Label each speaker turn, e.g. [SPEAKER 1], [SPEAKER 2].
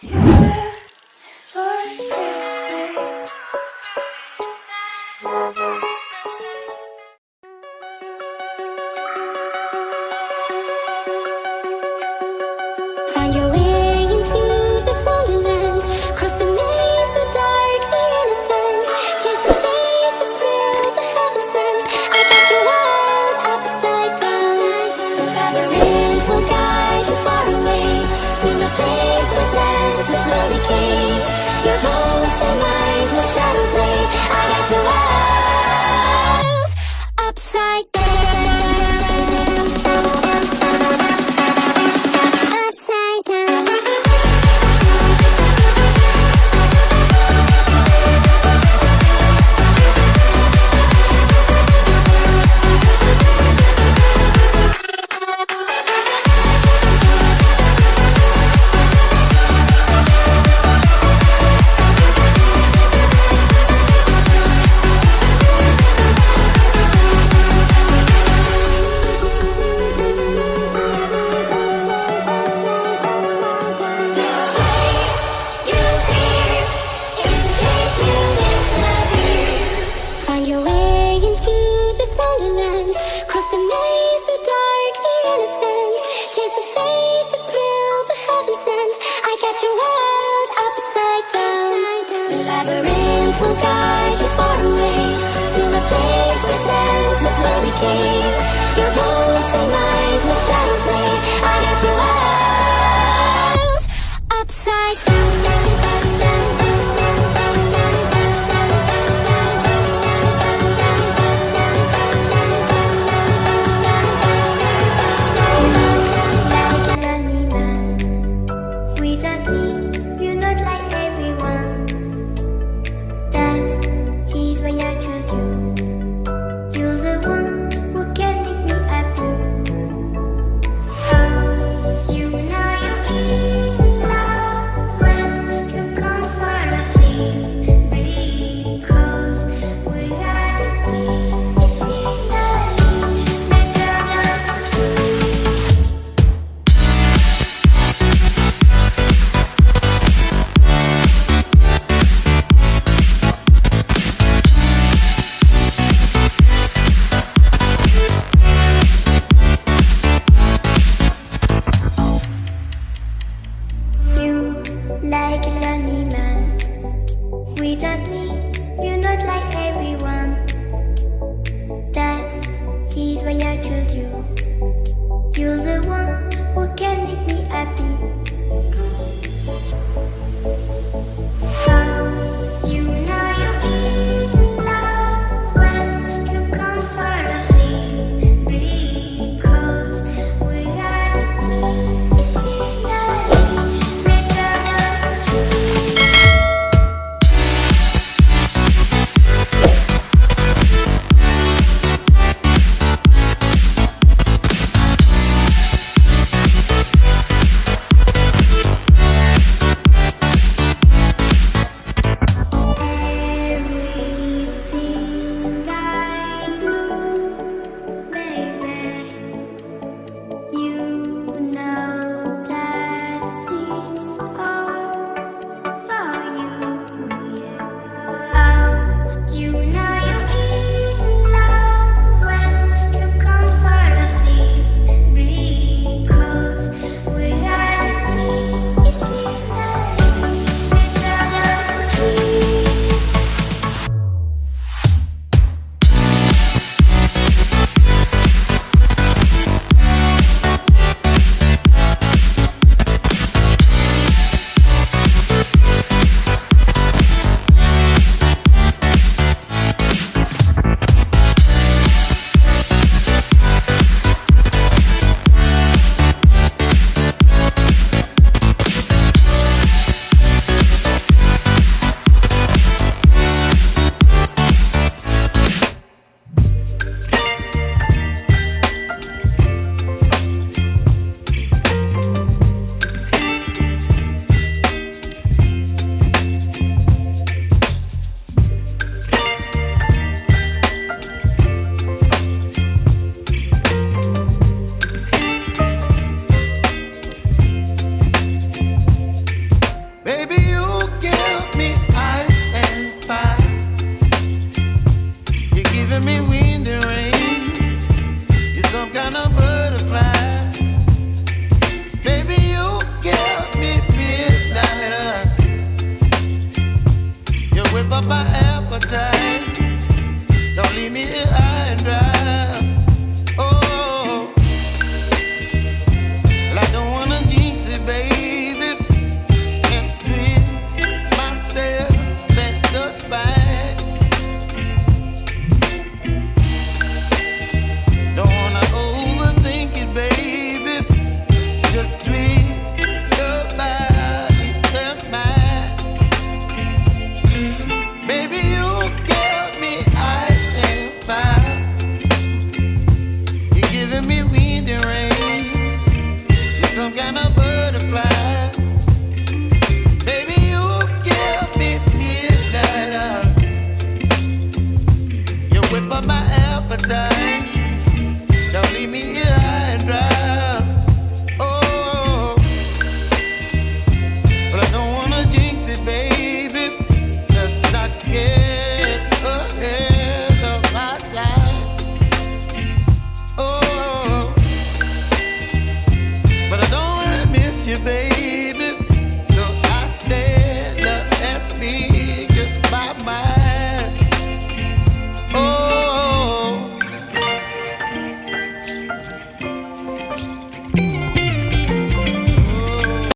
[SPEAKER 1] Find your way into this wonderland. Cross the maze, the dark, the innocent. Chase the faith, the thrill, the heaven sent. I got you wild, upside down. The labyrinth will guide you far away to a place where senses will decay. Your ghost and mind will shadow play. I got you wild, upside down. Find your way into this wonderland. Cross the maze, the dark, the innocent. Chase the faith, the thrill, the heaven sent. I got you wild, upside down. The labyrinth will guide you far away to a place where senses will decay. Your ghost and mind will shadow play. I got you wild, upside down. Like